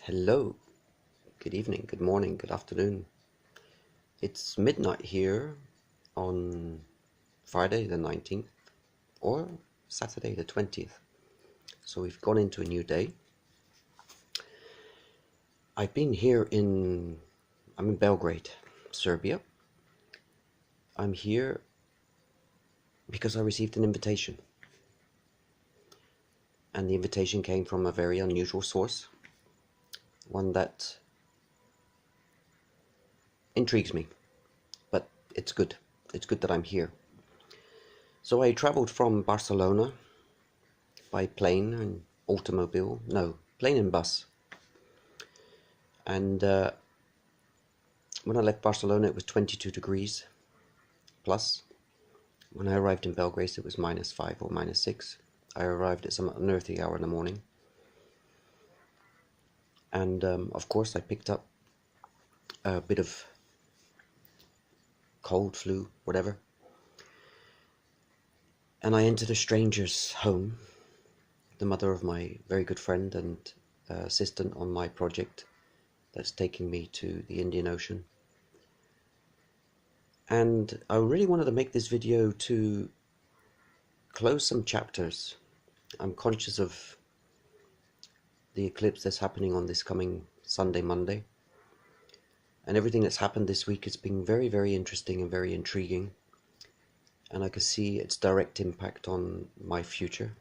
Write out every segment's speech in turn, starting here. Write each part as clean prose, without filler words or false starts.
Hello, good evening, good morning, good afternoon. It's midnight here on Friday the 19th or Saturday the 20th. So we've gone into a new day. I've been here I'm in Belgrade, Serbia. I'm here because I received an invitation. And the invitation came from a very unusual source, one that intrigues me, but it's good. It's good that I'm here. So I traveled from Barcelona by plane and plane and bus. And when I left Barcelona, it was 22 degrees plus. When I arrived in Belgrade, it was -5 or -6. I arrived at some unearthly hour in the morning. And of course, I picked up a bit of cold, flu, whatever. And I entered a stranger's home, the mother of my very good friend and assistant on my project that's taking me to the Indian Ocean. And I really wanted to make this video to close some chapters. I'm conscious of the eclipse that's happening on this coming Sunday, Monday. And everything that's happened this week has been very, very interesting and very intriguing. And I can see its direct impact on my future.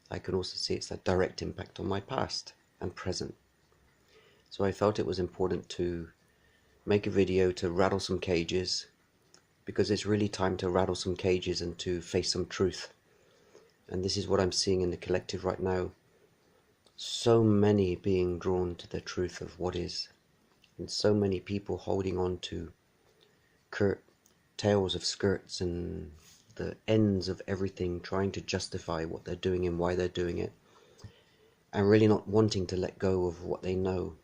I can also see its direct impact on my past and present. So I felt it was important to make a video to rattle some cages, because it's really time to rattle some cages and to face some truth. And this is what I'm seeing in the collective right now. So many being drawn to the truth of what is, and so many people holding on to tails of skirts and the ends of everything, trying to justify what they're doing and why they're doing it, and really not wanting to let go of what they know,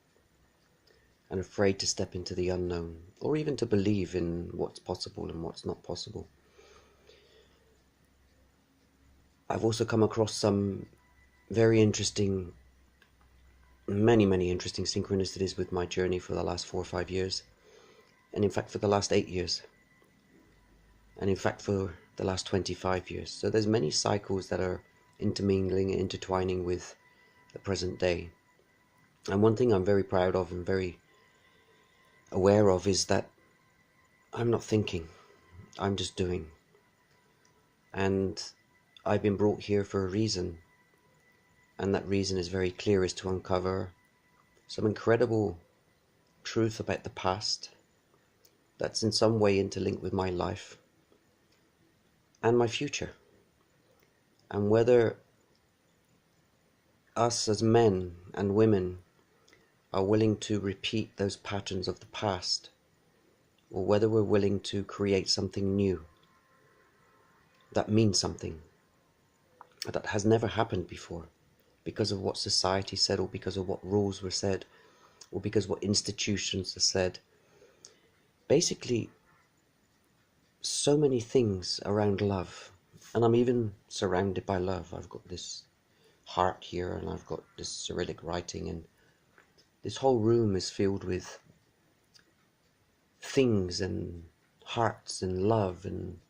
and afraid to step into the unknown, or even to believe in what's possible and what's not possible. I've also come across some very interesting, many interesting synchronicities with my journey for the last 4 or 5 years, and in fact for the last 8 years, and in fact for the last 25 years. So there's many cycles that are intermingling and intertwining with the present day. And one thing I'm very proud of and very aware of is that I'm not thinking, I'm just doing. And I've been brought here for a reason, and that reason is very clear, is to uncover some incredible truth about the past that's in some way interlinked with my life and my future, and whether us as men and women are willing to repeat those patterns of the past, or whether we're willing to create something new that means something, that has never happened before, because of what society said, or because of what rules were said, or because of what institutions are said. Basically, so many things around love, and I'm even surrounded by love. I've got this heart here, and I've got this Cyrillic writing, and this whole room is filled with things and hearts and love and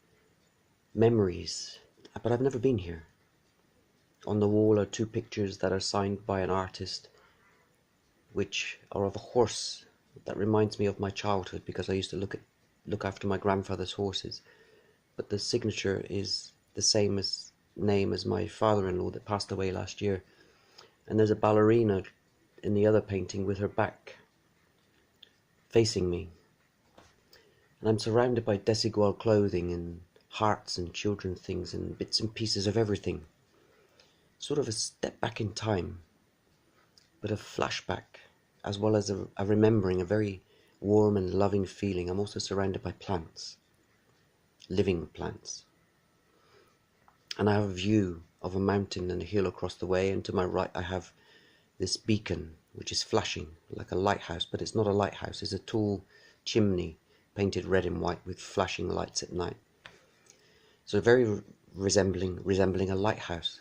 memories, but I've never been here. On the wall are 2 pictures that are signed by an artist, which are of a horse that reminds me of my childhood, because I used to look after my grandfather's horses. But the signature is the same name as my father-in-law that passed away last year. And there's a ballerina in the other painting with her back facing me. And I'm surrounded by desigual clothing and hearts and children things and bits and pieces of everything. Sort of a step back in time, but a flashback, as well as a remembering, a very warm and loving feeling. I'm also surrounded by plants, living plants. And I have a view of a mountain and a hill across the way, and to my right I have this beacon, which is flashing like a lighthouse, but it's not a lighthouse, it's a tall chimney painted red and white with flashing lights at night. So very resembling a lighthouse,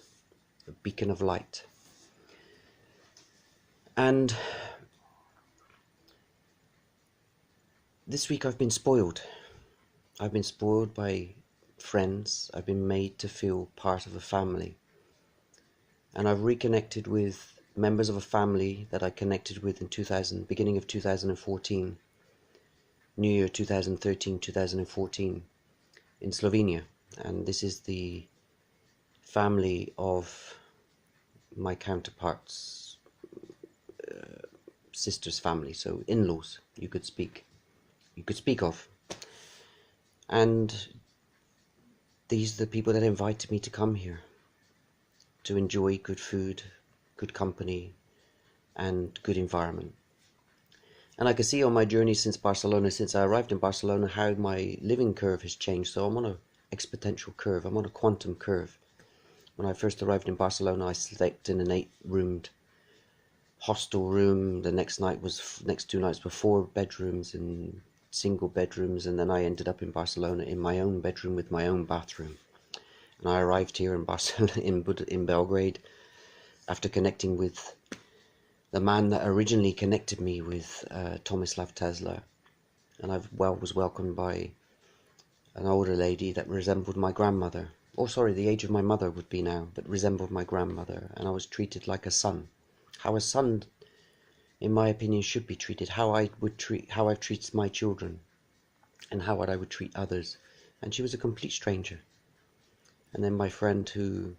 a beacon of light. And This week I've been spoiled. I've been spoiled by friends. I've been made to feel part of a family. And I've reconnected with members of a family that I connected with in beginning of 2014, New Year 2013, 2014 in Slovenia. And this is the family of my counterpart's sister's family, so in-laws you could speak of. And these are the people that invited me to come here to enjoy good food, good company, and good environment. And I can see on my journey since I arrived in Barcelona, how my living curve has changed. So I'm on an exponential curve, I'm on a quantum curve. When I first arrived in Barcelona, I slept in an 8-roomed hostel room. The next 2 nights were 4 bedrooms and single bedrooms, and then I ended up in Barcelona in my own bedroom with my own bathroom. And I arrived here in Barcelona, in Belgrade, after connecting with the man that originally connected me with Tomislav Tesla. And I was welcomed by an older lady that resembled my grandmother. Oh, sorry, the age of my mother would be now, but resembled my grandmother. And I was treated like a son. How a son, in my opinion, should be treated. How I've treated my children, and how I would treat others. And she was a complete stranger. And then my friend, who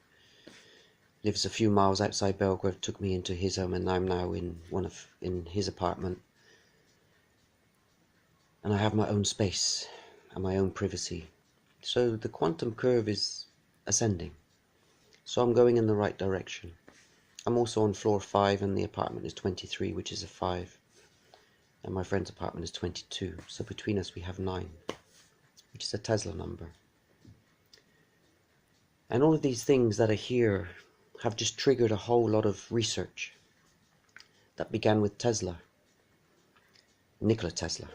lives a few miles outside Belgrade, took me into his home, and I'm now in his apartment. And I have my own space and my own privacy. So the quantum curve is ascending. So I'm going in the right direction. I'm also on floor 5, and the apartment is 23, which is a 5. And my friend's apartment is 22. So between us we have 9, which is a Tesla number. And all of these things that are here have just triggered a whole lot of research that began with Nikola Tesla.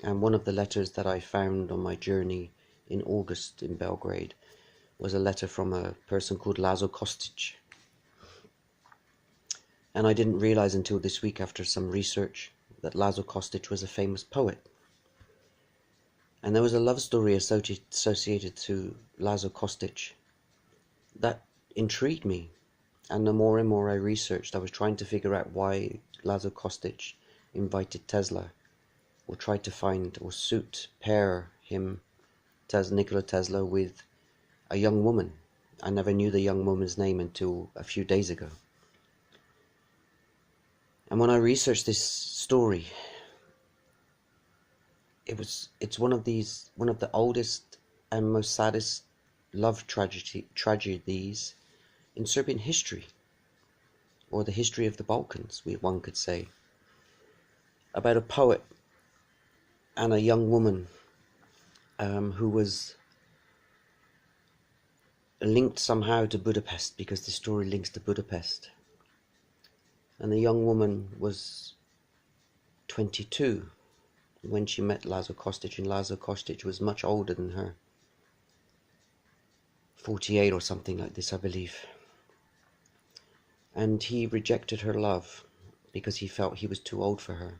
And one of the letters that I found on my journey in August in Belgrade was a letter from a person called Laszlo Kostic. And I didn't realize until this week, after some research, that Laszlo Kostic was a famous poet. And there was a love story associated to Laszlo Kostic that intrigued me. And the more and more I researched, I was trying to figure out why Laszlo Kostic invited Tesla, or tried to find or pair him, Nikola Tesla, with a young woman. I never knew the young woman's name until a few days ago. And when I researched this story, it's one of the oldest and most saddest love tragedies in Serbian history, or the history of the Balkans, one could say, about a poet and a young woman who was linked somehow to Budapest, because the story links to Budapest. And the young woman was 22 when she met Laszlo Kostic, and Laszlo Kostic was much older than her, 48 or something like this, I believe. And he rejected her love because he felt he was too old for her.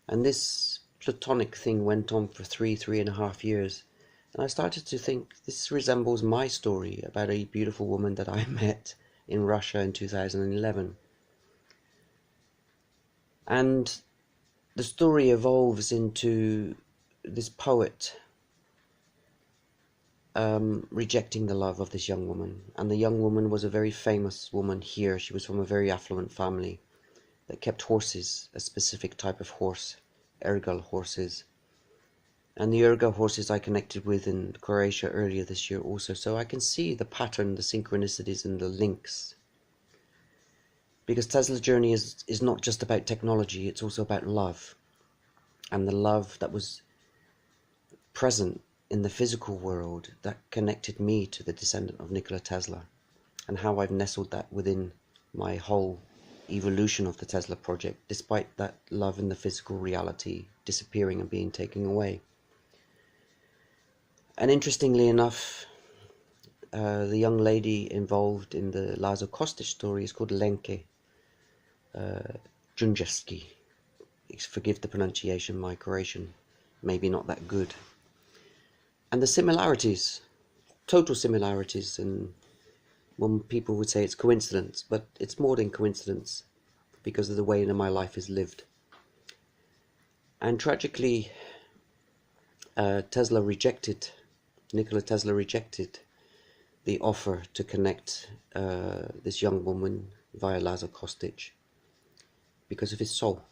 And this platonic thing went on for 3.5 years. And I started to think, this resembles my story about a beautiful woman that I met in Russia in 2011. And the story evolves into this poet rejecting the love of this young woman. And the young woman was a very famous woman here. She was from a very affluent family that kept horses, a specific type of horse, ergal horses. And the ergal horses I connected with in Croatia earlier this year also. So I can see the pattern, the synchronicities, and the links. Because Tesla's journey is not just about technology, it's also about love. And the love that was present in the physical world that connected me to the descendant of Nikola Tesla, and how I've nestled that within my whole evolution of the Tesla project, despite that love in the physical reality disappearing and being taken away. And interestingly enough, the young lady involved in the Laszlo Kostic story is called Lenke Junjevski. Forgive the pronunciation, my Croatian maybe not that good. And the similarities, total similarities, and when people would say it's coincidence, but it's more than coincidence because of the way that my life is lived. And tragically, Nikola Tesla rejected the offer to connect this young woman via Lazar Kostic because of his soul.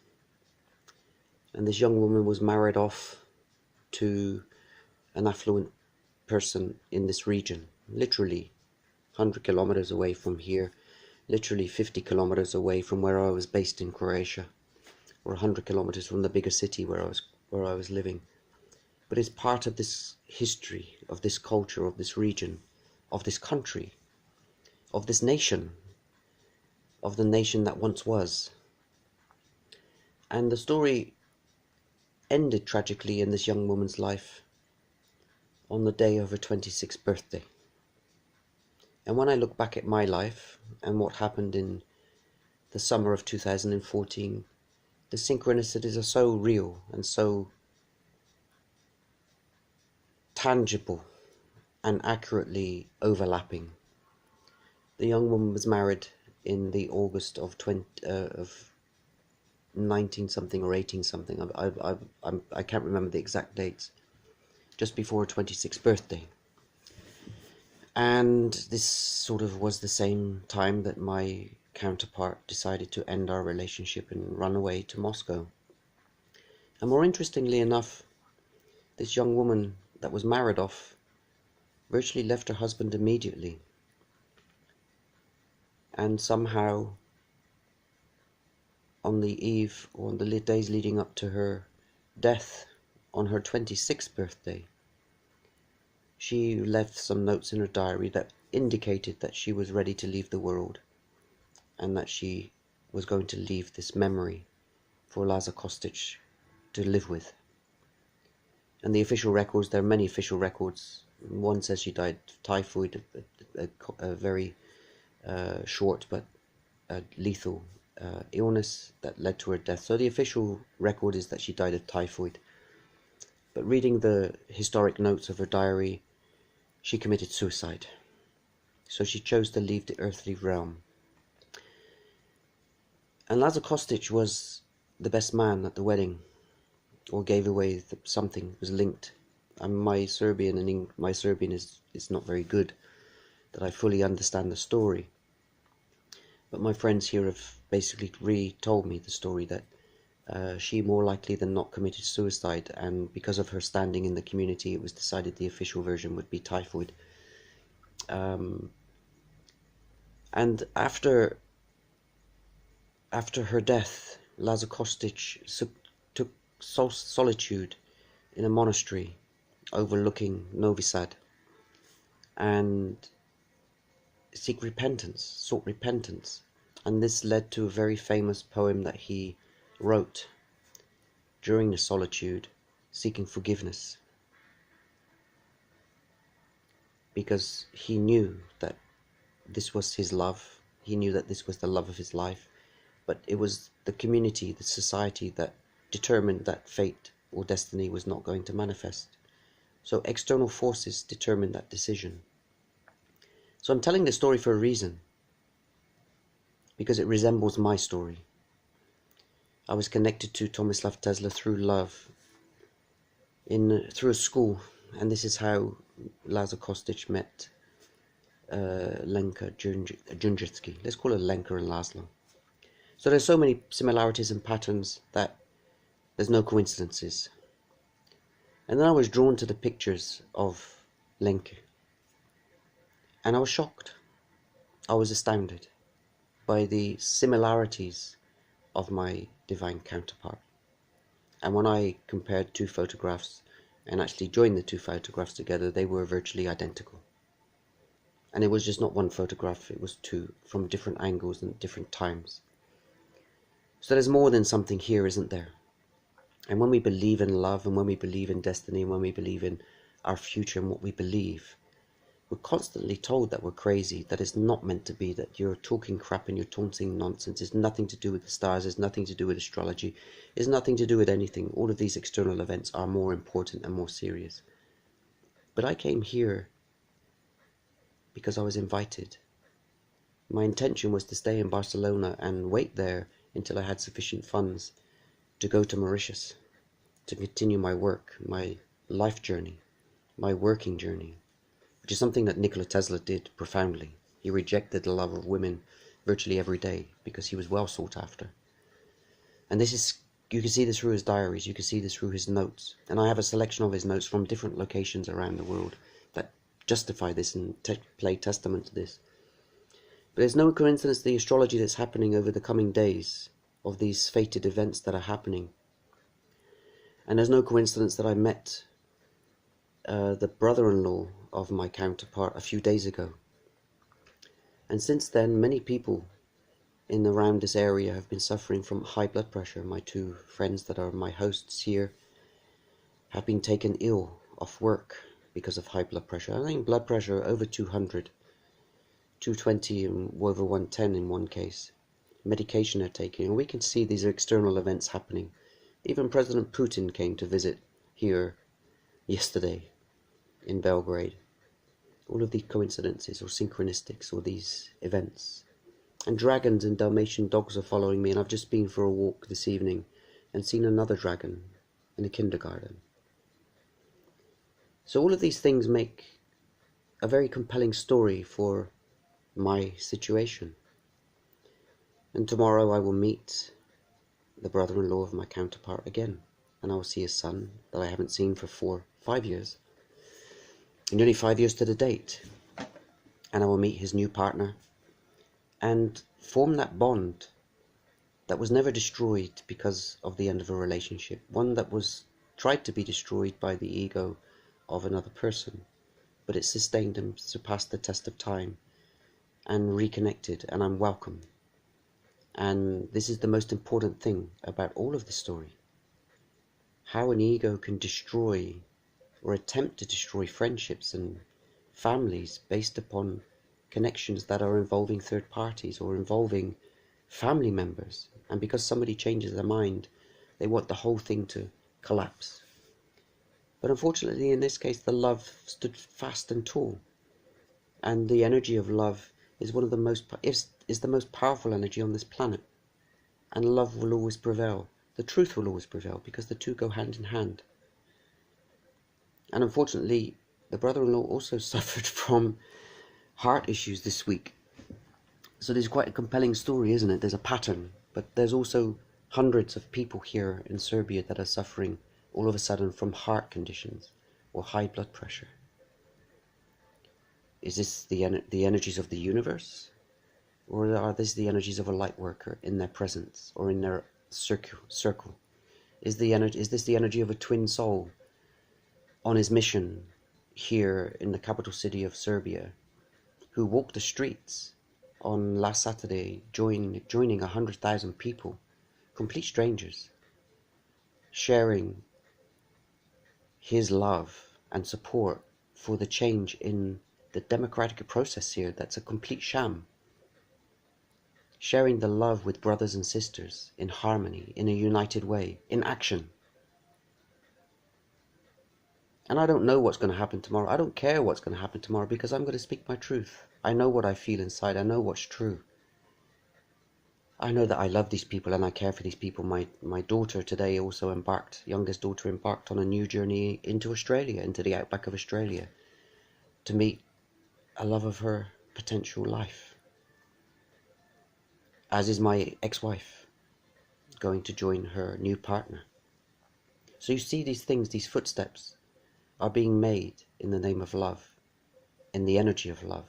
And this young woman was married off to an affluent person in this region, literally 100 kilometers away from here, literally 50 kilometers away from where I was based in Croatia, or 100 kilometers from the bigger city where I was living. But it's part of this history, of this culture, of this region, of this country, of this nation, of the nation that once was. And the story ended tragically in this young woman's life on the day of her 26th birthday. And when I look back at my life and what happened in the summer of 2014, the synchronicities are so real and so tangible and accurately overlapping. The young woman was married in the August of 19 something or 18 something. I can't remember the exact dates. Just before her 26th birthday. And this sort of was the same time that my counterpart decided to end our relationship and run away to Moscow. And more interestingly enough, this young woman that was married off virtually left her husband immediately. And somehow, on the eve, or on the days leading up to her death, on her 26th birthday, she left some notes in her diary that indicated that she was ready to leave the world and that she was going to leave this memory for Lazar Kostic to live with. And the official records, there are many official records. One says she died of typhoid, a very short but lethal illness that led to her death. So the official record is that she died of typhoid. But reading the historic notes of her diary, she committed suicide. So she chose to leave the earthly realm. And Lazar Kostic was the best man at the wedding, or gave away something, was linked. My Serbian is not very good, that I fully understand the story. But my friends here have basically retold me the story that she more likely than not committed suicide, and because of her standing in the community, it was decided the official version would be typhoid. And after her death, Lazar Kostic took solitude in a monastery overlooking Novi Sad and sought repentance. And this led to a very famous poem that he wrote during the solitude, seeking forgiveness, because he knew that this was his love, he knew that this was the love of his life, but it was the community, the society that determined that fate or destiny was not going to manifest. So external forces determined that decision. So I'm telling this story for a reason, because it resembles my story. I was connected to Tomislav Tesla through love, through a school, and this is how Lazar Kostic met Lenka Junjitsky. Let's call her Lenka and Laszlo. So there's so many similarities and patterns that there's no coincidences. And then I was drawn to the pictures of Lenka, and I was shocked. I was astounded by the similarities of my divine counterpart. And when I compared two photographs and actually joined the two photographs together, they were virtually identical. And it was just not one photograph, it was two from different angles and different times. So there's more than something here, isn't there? And when we believe in love, and when we believe in destiny, and when we believe in our future and what we believe, we're constantly told that we're crazy, that it's not meant to be, that you're talking crap and you're taunting nonsense. It's nothing to do with the stars, it's nothing to do with astrology, it's nothing to do with anything. All of these external events are more important and more serious. But I came here because I was invited. My intention was to stay in Barcelona and wait there until I had sufficient funds to go to Mauritius, to continue my work, my life journey, my working journey, which is something that Nikola Tesla did profoundly. He rejected the love of women virtually every day because he was well sought after. And this is, you can see this through his diaries, you can see this through his notes. And I have a selection of his notes from different locations around the world that justify this and play testament to this. But there's no coincidence the astrology that's happening over the coming days of these fated events that are happening. And there's no coincidence that I met the brother-in-law of my counterpart a few days ago. And since then, many people in around this area have been suffering from high blood pressure. My two friends that are my hosts here have been taken ill off work because of high blood pressure. I think blood pressure over 200, 220 and over 110 in one case. Medication they're taking, and we can see these external events happening. Even President Putin came to visit here yesterday in Belgrade. All of these coincidences or synchronicities or these events. And dragons and Dalmatian dogs are following me, and I've just been for a walk this evening and seen another dragon in a kindergarten. So all of these things make a very compelling story for my situation. And tomorrow I will meet the brother-in-law of my counterpart again, and I will see his son that I haven't seen for 5 years, nearly 5 years to the date, and I will meet his new partner and form that bond that was never destroyed because of the end of a relationship, one that was tried to be destroyed by the ego of another person, but it sustained and surpassed the test of time and reconnected, and I'm welcome. And this is the most important thing about all of the story. How an ego can destroy or attempt to destroy friendships and families based upon connections that are involving third parties or involving family members. And because somebody changes their mind, they want the whole thing to collapse. But unfortunately, in this case, the love stood fast and tall. And the energy of love is one of the most is the most powerful energy on this planet, and love will always prevail. The truth will always prevail because the two go hand in hand. And unfortunately, the brother-in-law also suffered from heart issues this week. So there's quite a compelling story, isn't it? There's a pattern, but there's also hundreds of people here in Serbia that are suffering all of a sudden from heart conditions or high blood pressure. Is this the energies of the universe? Or are these the energies of a light worker in their presence or in their circle? Is this the energy of a twin soul on his mission here in the capital city of Serbia, who walked the streets on last Saturday, joining 100,000 people, complete strangers, sharing his love and support for the change in the democratic process here that's a complete sham. Sharing the love with brothers and sisters in harmony, in a united way, in action. And I don't know what's going to happen tomorrow. I don't care what's going to happen tomorrow because I'm going to speak my truth. I know what I feel inside. I know what's true. I know that I love these people and I care for these people. My daughter today also youngest daughter embarked on a new journey into Australia, into the outback of Australia, to meet a love of her potential life. As is my ex-wife, going to join her new partner. So you see these things, these footsteps are being made in the name of love, in the energy of love.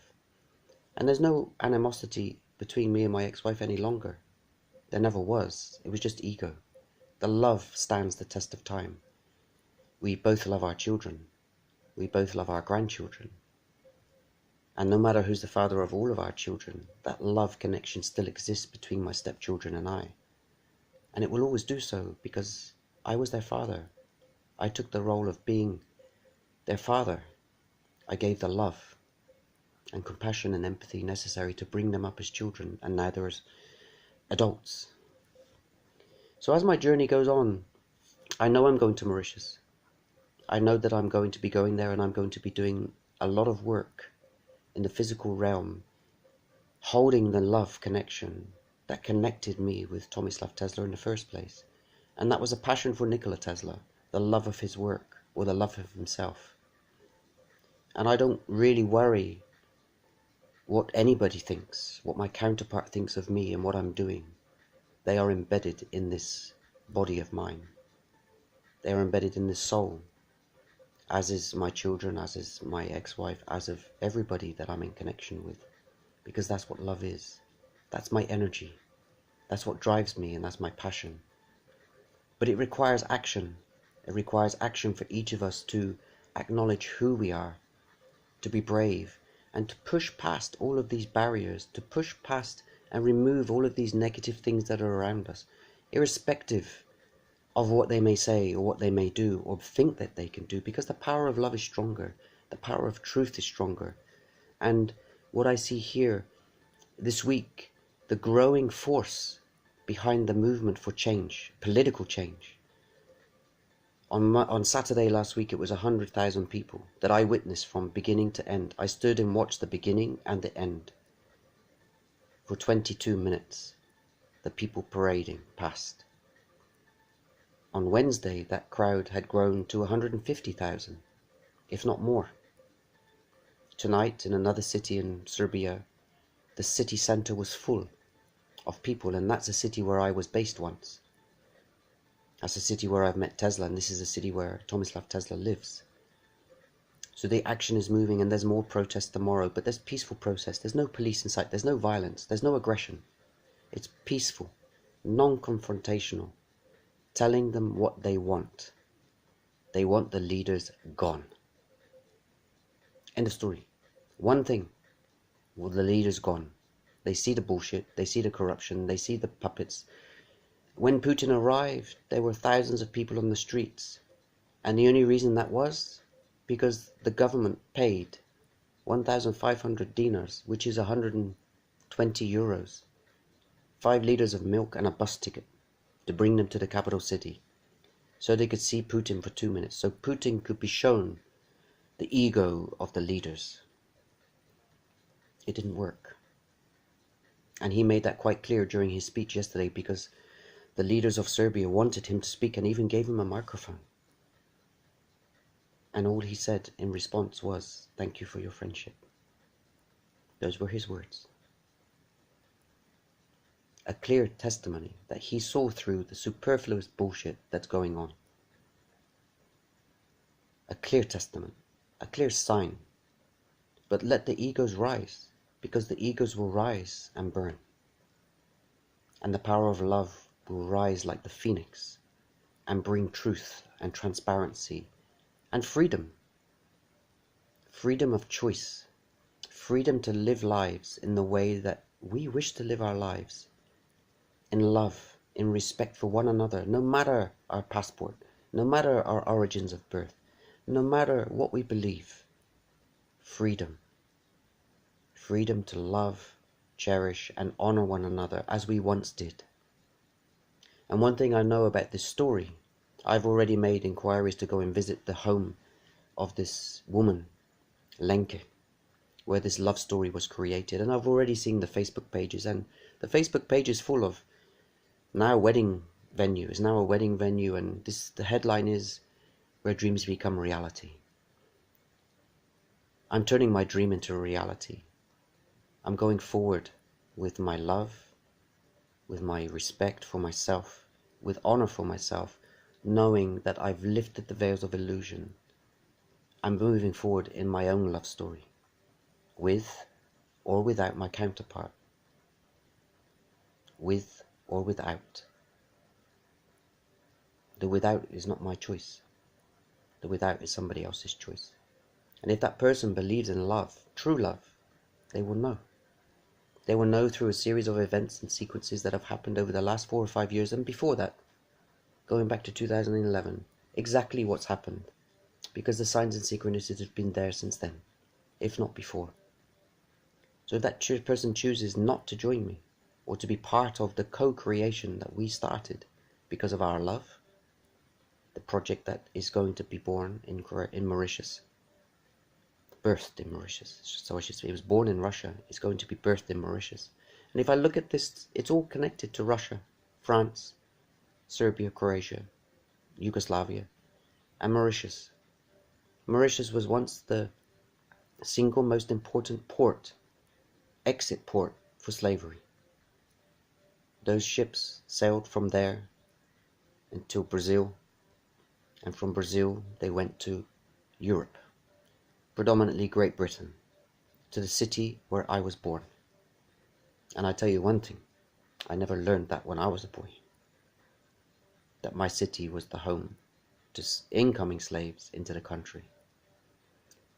And there's no animosity between me and my ex-wife any longer. There never was. It was just ego. The love stands the test of time. We both love our children. We both love our grandchildren. And no matter who's the father of all of our children, that love connection still exists between my stepchildren and I. And it will always do so because I was their father. I took the role of being their father. I gave the love. and compassion and empathy necessary to bring them up as children, and now they're as adults. So as my journey goes on, I know I'm going to Mauritius. I know that I'm going to be going there, and I'm going to be doing a lot of work in the physical realm, holding the love connection that connected me with Tomislav Tesla in the first place. And that was a passion for Nikola Tesla, the love of his work, or the love of himself. And I don't really worry what anybody thinks, what my counterpart thinks of me and what I'm doing. They are embedded in this body of mine. They are embedded in this soul, as is my children, as is my ex-wife, as of everybody that I'm in connection with. Because that's what love is. That's my energy. That's what drives me, and that's my passion. But it requires action. It requires action for each of us to acknowledge who we are, to be brave, and to push past all of these barriers, to push past and remove all of these negative things that are around us, irrespective of what they may say or what they may do or think that they can do, because the power of love is stronger, the power of truth is stronger. And what I see here this week, the growing force behind the movement for change, political change. On Saturday last week, it was 100,000 people that I witnessed from beginning to end. I stood and watched the beginning and the end for 22 minutes, the people parading past. On Wednesday, that crowd had grown to 150,000, if not more. Tonight, in another city in Serbia, the city centre was full of people, and that's a city where I was based once. That's a city where I've met Tesla, and this is a city where Tomislav Tesla lives. So the action is moving, and there's more protest tomorrow, but there's peaceful protest. There's no police in sight. There's no violence. There's no aggression. It's peaceful, non-confrontational, telling them what they want. They want the leaders gone. End of story. One thing. Well, the leaders gone. They see the bullshit. They see the corruption. They see the puppets. When Putin arrived, there were thousands of people on the streets. And the only reason that was because the government paid 1,500 dinars, which is 120 euros, 5 liters of milk and a bus ticket to bring them to the capital city, so they could see Putin for 2 minutes, so Putin could be shown the ego of the leaders. It didn't work. And he made that quite clear during his speech yesterday, because the leaders of Serbia wanted him to speak and even gave him a microphone. And all he said in response was, "Thank you for your friendship." Those were his words. A clear testimony that he saw through the superfluous bullshit that's going on. A clear testament, a clear sign. But let the egos rise, because the egos will rise and burn. And the power of love will rise like the phoenix and bring truth and transparency and freedom. Freedom of choice. Freedom to live lives in the way that we wish to live our lives. In love, in respect for one another, no matter our passport, no matter our origins of birth, no matter what we believe. Freedom. Freedom to love, cherish, and honor one another as we once did. And one thing I know about this story, I've already made inquiries to go and visit the home of this woman, Lenke, where this love story was created. And I've already seen the Facebook pages, and the Facebook page is full of now wedding venue, is now a wedding venue, and the headline is, "Where Dreams Become Reality." I'm turning my dream into a reality. I'm going forward with my love, with my respect for myself, with honor for myself, knowing that I've lifted the veils of illusion. I'm moving forward in my own love story, with or without my counterpart, with or without. The without is not my choice. The without is somebody else's choice. And if that person believes in love, true love, they will know. They will know through a series of events and sequences that have happened over the last 4 or 5 years, and before that, going back to 2011, exactly what's happened. Because the signs and synchronicities have been there since then, if not before. So if that person chooses not to join me, or to be part of the co-creation that we started because of our love, the project that is going to be born in Mauritius, birthed in Mauritius, so I should say, it was born in Russia, it's going to be birthed in Mauritius. And if I look at this, it's all connected to Russia, France, Serbia, Croatia, Yugoslavia, and Mauritius. Mauritius was once the single most important exit port for slavery. Those ships sailed from there until Brazil, and from Brazil they went to Europe, predominantly Great Britain, to the city where I was born. And I tell you one thing, I never learned that when I was a boy, that my city was the home to incoming slaves into the country.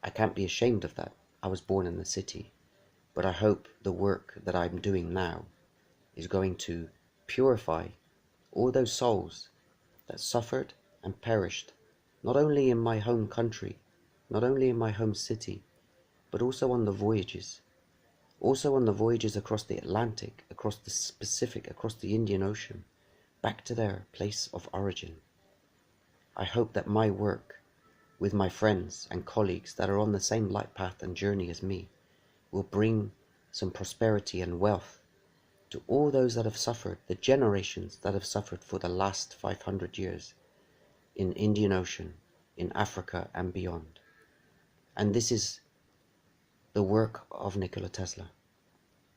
I can't be ashamed of that. I was born in the city, but I hope the work that I'm doing now is going to purify all those souls that suffered and perished, not only in my home country, not only in my home city, but also on the voyages, across the Atlantic, across the Pacific, across the Indian Ocean, back to their place of origin. I hope that my work with my friends and colleagues that are on the same light path and journey as me will bring some prosperity and wealth to all those that have suffered, the generations that have suffered for the last 500 years in Indian Ocean, in Africa and beyond. And this is the work of Nikola Tesla.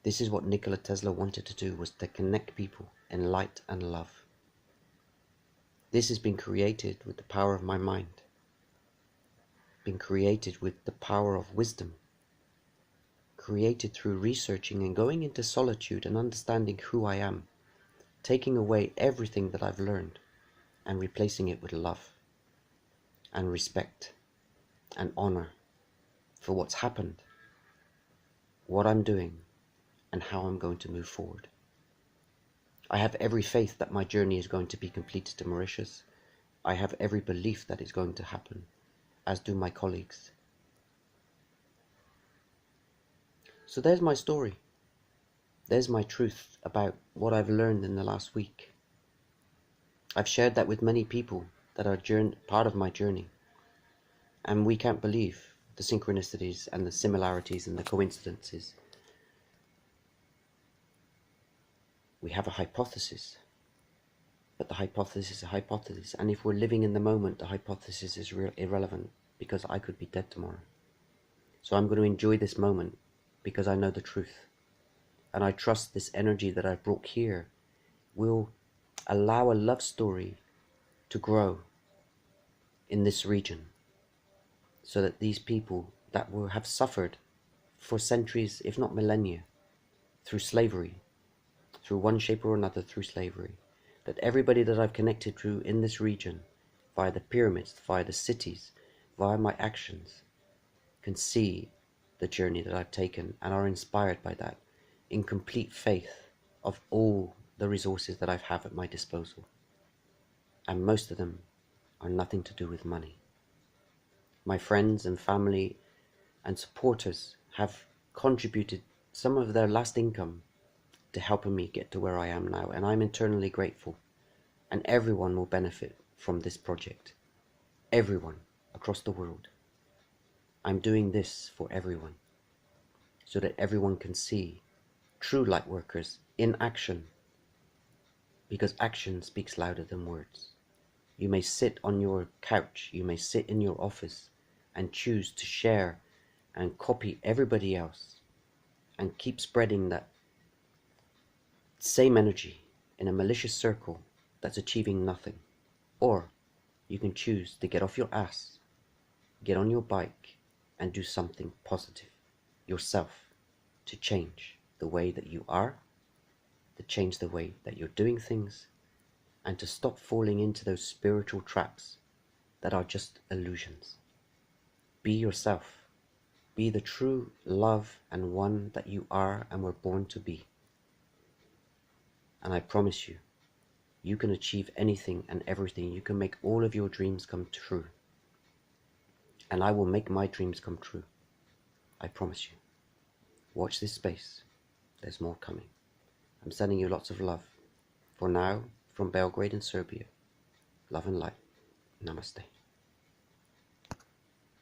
This is what Nikola Tesla wanted to do, was to connect people in light and love. This has been created with the power of my mind, been created with the power of wisdom, created through researching and going into solitude and understanding who I am, taking away everything that I've learned and replacing it with love and respect and honor for what's happened, what I'm doing, and how I'm going to move forward. I have every faith that my journey is going to be completed to Mauritius. I have every belief that it's going to happen, as do my colleagues. So there's my story. There's my truth about what I've learned in the last week. I've shared that with many people that are part of my journey, and we can't believe the synchronicities and the similarities and the coincidences. We have a hypothesis, but the hypothesis is a hypothesis, and if we're living in the moment, the hypothesis is irrelevant, because I could be dead tomorrow. So I'm going to enjoy this moment because I know the truth, and I trust this energy that I've brought here will allow a love story to grow in this region, so that these people that will have suffered for centuries, if not millennia, through slavery, through one shape or another through slavery, that everybody that I've connected to in this region, via the pyramids, via the cities, via my actions, can see the journey that I've taken and are inspired by that, in complete faith of all the resources that I have at my disposal. And most of them are nothing to do with money. My friends and family and supporters have contributed some of their last income to helping me get to where I am now, and I'm eternally grateful. And everyone will benefit from this project. Everyone across the world. I'm doing this for everyone, so that everyone can see true light workers in action, because action speaks louder than words. You may sit on your couch, you may sit in your office and choose to share and copy everybody else and keep spreading that same energy in a malicious circle that's achieving nothing. Or you can choose to get off your ass, get on your bike, and do something positive yourself, to change the way that you are, to change the way that you're doing things, and to stop falling into those spiritual traps that are just illusions. Be yourself. Be the true love and one that you are and were born to be. And I promise you, you can achieve anything and everything. You can make all of your dreams come true. And I will make my dreams come true. I promise you. Watch this space. There's more coming. I'm sending you lots of love. For now, from Belgrade in Serbia. Love and light. Namaste.